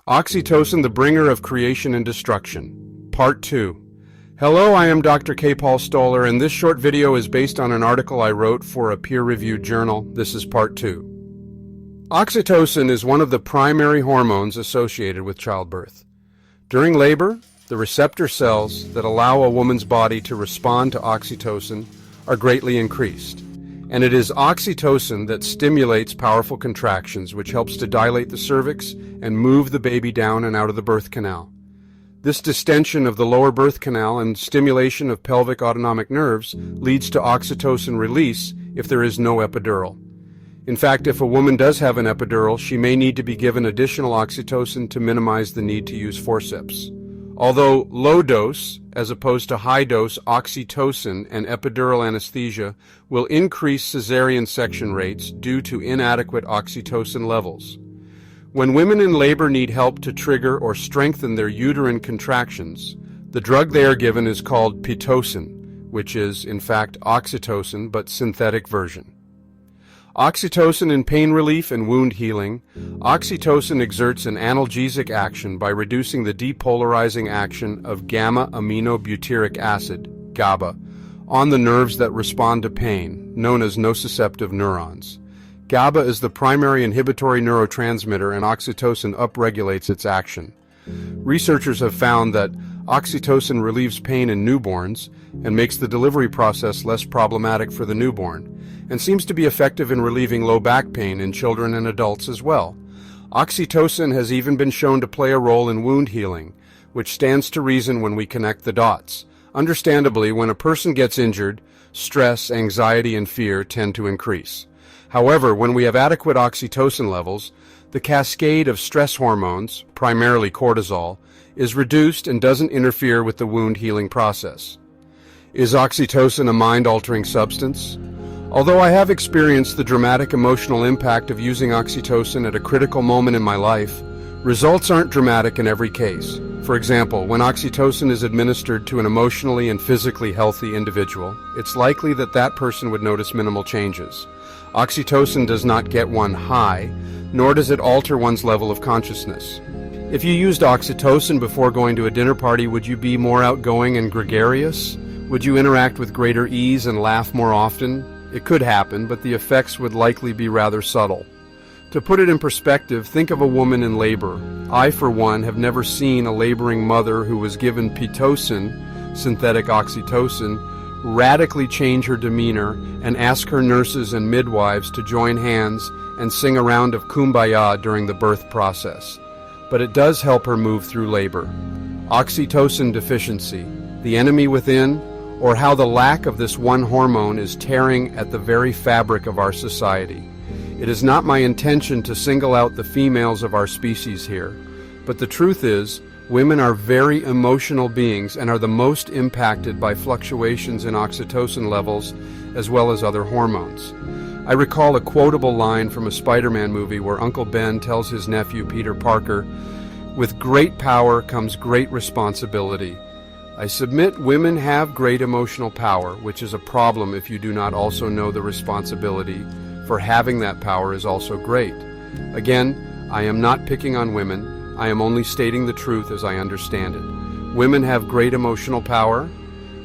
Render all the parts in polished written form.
Oxytocin, the bringer of creation and destruction. Part 2. Hello, I am Dr. K. Paul Stoller, and this short video is based on an article I wrote for a peer-reviewed journal. This is Part 2. Oxytocin is one of the primary hormones associated with childbirth. During labor, the receptor cells that allow a woman's body to respond to oxytocin are greatly increased. And it is oxytocin that stimulates powerful contractions, which helps to dilate the cervix and move the baby down and out of the birth canal. This distension of the lower birth canal and stimulation of pelvic autonomic nerves leads to oxytocin release if there is no epidural. In fact, if a woman does have an epidural, she may need to be given additional oxytocin to minimize the need to use forceps. Although low dose, as opposed to high dose oxytocin and epidural anesthesia, will increase cesarean section rates due to inadequate oxytocin levels. When women in labor need help to trigger or strengthen their uterine contractions, the drug they are given is called Pitocin, which is, in fact, oxytocin but synthetic version. Oxytocin in pain relief and wound healing. Oxytocin exerts an analgesic action by reducing the depolarizing action of gamma-aminobutyric acid, GABA, on the nerves that respond to pain, known as nociceptive neurons. GABA is the primary inhibitory neurotransmitter, and oxytocin upregulates its action. Researchers have found that oxytocin relieves pain in newborns and makes the delivery process less problematic for the newborn, and seems to be effective in relieving low back pain in children and adults as well. Oxytocin has even been shown to play a role in wound healing, which stands to reason when we connect the dots. Understandably, when a person gets injured, stress, anxiety, and fear tend to increase. However, when we have adequate oxytocin levels, the cascade of stress hormones, primarily cortisol, is reduced and doesn't interfere with the wound healing process. Is oxytocin a mind-altering substance? Although I have experienced the dramatic emotional impact of using oxytocin at a critical moment in my life, results aren't dramatic in every case. For example, when oxytocin is administered to an emotionally and physically healthy individual, it's likely that that person would notice minimal changes. Oxytocin does not get one high, nor does it alter one's level of consciousness. If you used oxytocin before going to a dinner party, would you be more outgoing and gregarious? Would you interact with greater ease and laugh more often? It could happen, but the effects would likely be rather subtle. To put it in perspective, think of a woman in labor. I, for one, have never seen a laboring mother who was given Pitocin, synthetic oxytocin, radically change her demeanor and ask her nurses and midwives to join hands and sing a round of Kumbaya during the birth process. But it does help her move through labor. Oxytocin deficiency, the enemy within, or how the lack of this one hormone is tearing at the very fabric of our society. It is not my intention to single out the females of our species here, but the truth is, women are very emotional beings and are the most impacted by fluctuations in oxytocin levels as well as other hormones. I recall a quotable line from a Spider-Man movie where Uncle Ben tells his nephew Peter Parker, "With great power comes great responsibility." I submit women have great emotional power, which is a problem if you do not also know the responsibility for having that power is also great. Again, I am not picking on women. I am only stating the truth as I understand it. Women have great emotional power,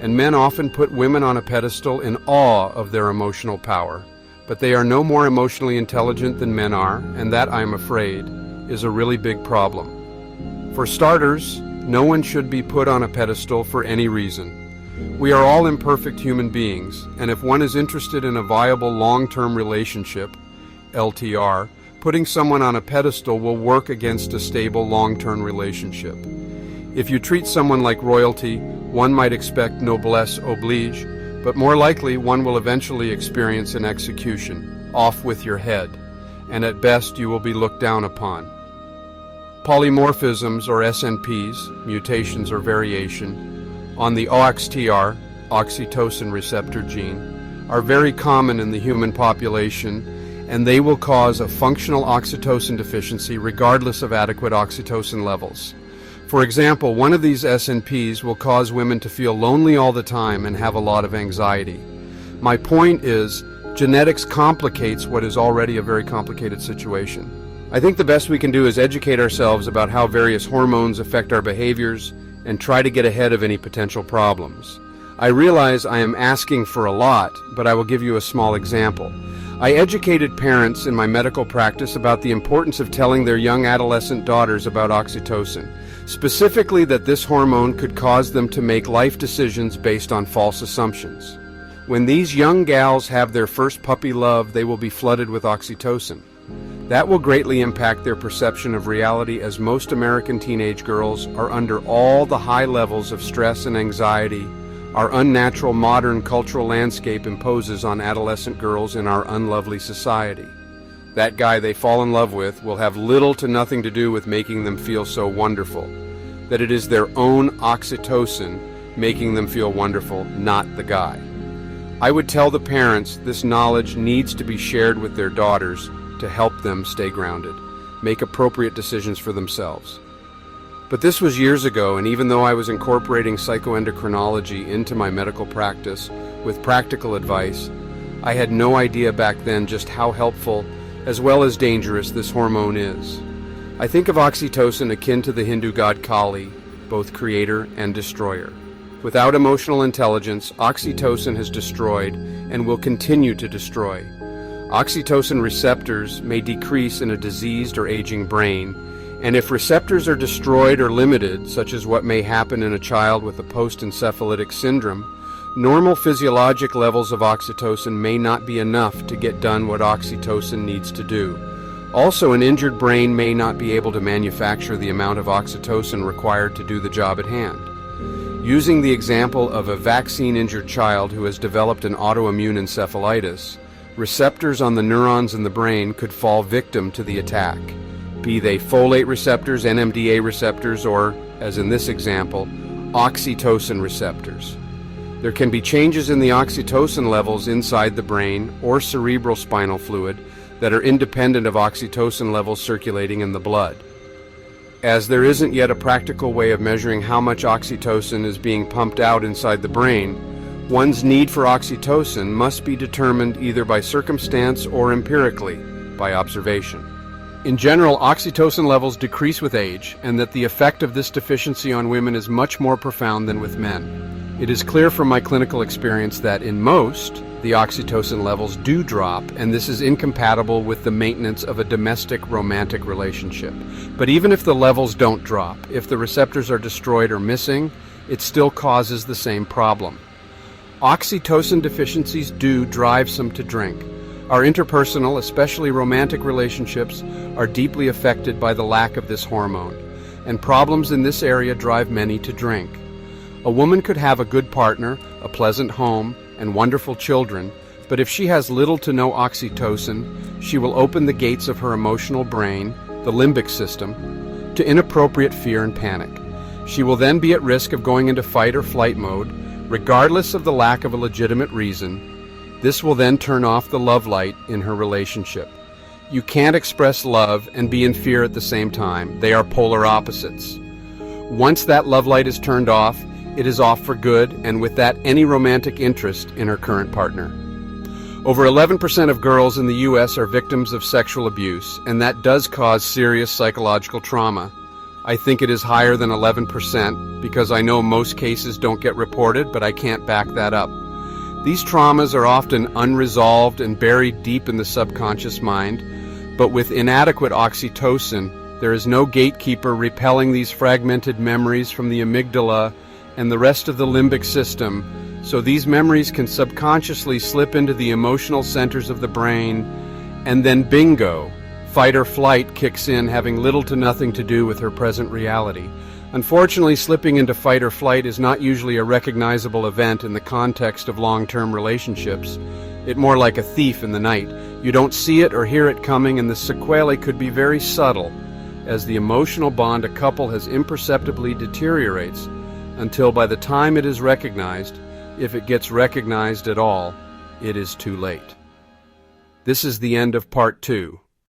and men often put women on a pedestal in awe of their emotional power. But they are no more emotionally intelligent than men are, and that, I am afraid, is a really big problem. For starters, no one should be put on a pedestal for any reason. We are all imperfect human beings, and if one is interested in a viable long-term relationship, LTR, putting someone on a pedestal will work against a stable long-term relationship. If you treat someone like royalty, one might expect noblesse oblige, but more likely one will eventually experience an execution, off with your head, and at best you will be looked down upon. Polymorphisms, or SNPs, mutations or variation, on the OXTR, oxytocin receptor gene, are very common in the human population, and they will cause a functional oxytocin deficiency regardless of adequate oxytocin levels. For example, one of these SNPs will cause women to feel lonely all the time and have a lot of anxiety. My point is, genetics complicates what is already a very complicated situation. I think the best we can do is educate ourselves about how various hormones affect our behaviors and try to get ahead of any potential problems. I realize I am asking for a lot, but I will give you a small example. I educated parents in my medical practice about the importance of telling their young adolescent daughters about oxytocin, specifically that this hormone could cause them to make life decisions based on false assumptions. When these young gals have their first puppy love, they will be flooded with oxytocin. That will greatly impact their perception of reality, as most American teenage girls are under all the high levels of stress and anxiety our unnatural modern cultural landscape imposes on adolescent girls in our unlovely society. That guy they fall in love with will have little to nothing to do with making them feel so wonderful, that it is their own oxytocin making them feel wonderful, not the guy. I would tell the parents this knowledge needs to be shared with their daughters to help them stay grounded, make appropriate decisions for themselves. But this was years ago, and even though I was incorporating psychoendocrinology into my medical practice with practical advice, I had no idea back then just how helpful as well as dangerous this hormone is. I think of oxytocin akin to the Hindu god Kali, both creator and destroyer. Without emotional intelligence, oxytocin has destroyed and will continue to destroy. Oxytocin receptors may decrease in a diseased or aging brain, and if receptors are destroyed or limited, such as what may happen in a child with a post-encephalitic syndrome, normal physiologic levels of oxytocin may not be enough to get done what oxytocin needs to do. Also, an injured brain may not be able to manufacture the amount of oxytocin required to do the job at hand. Using the example of a vaccine-injured child who has developed an autoimmune encephalitis, receptors on the neurons in the brain could fall victim to the attack, be they folate receptors, NMDA receptors, or, as in this example, oxytocin receptors. There can be changes in the oxytocin levels inside the brain or cerebral spinal fluid that are independent of oxytocin levels circulating in the blood. As there isn't yet a practical way of measuring how much oxytocin is being pumped out inside the brain, one's need for oxytocin must be determined either by circumstance or empirically, by observation. In general, oxytocin levels decrease with age, and that the effect of this deficiency on women is much more profound than with men. It is clear from my clinical experience that in most, the oxytocin levels do drop, and this is incompatible with the maintenance of a domestic romantic relationship. But even if the levels don't drop, if the receptors are destroyed or missing, it still causes the same problem. Oxytocin deficiencies do drive some to drink. Our interpersonal, especially romantic relationships, are deeply affected by the lack of this hormone, and problems in this area drive many to drink. A woman could have a good partner, a pleasant home, and wonderful children, but if she has little to no oxytocin, she will open the gates of her emotional brain, the limbic system, to inappropriate fear and panic. She will then be at risk of going into fight or flight mode, regardless of the lack of a legitimate reason. This will then turn off the love light in her relationship. You can't express love and be in fear at the same time. They are polar opposites. Once that love light is turned off, it is off for good, and with that, any romantic interest in her current partner. Over 11% of girls in the U.S. are victims of sexual abuse, and that does cause serious psychological trauma. I think it is higher than 11% because I know most cases don't get reported, but I can't back that up. These traumas are often unresolved and buried deep in the subconscious mind, but with inadequate oxytocin, there is no gatekeeper repelling these fragmented memories from the amygdala and the rest of the limbic system, so these memories can subconsciously slip into the emotional centers of the brain, and then bingo, fight or flight kicks in, having little to nothing to do with her present reality. Unfortunately, slipping into fight or flight is not usually a recognizable event in the context of long-term relationships. It's more like a thief in the night. You don't see it or hear it coming, and the sequelae could be very subtle, as the emotional bond a couple has imperceptibly deteriorates, until by the time it is recognized, if it gets recognized at all, it is too late. This is the end of part 2.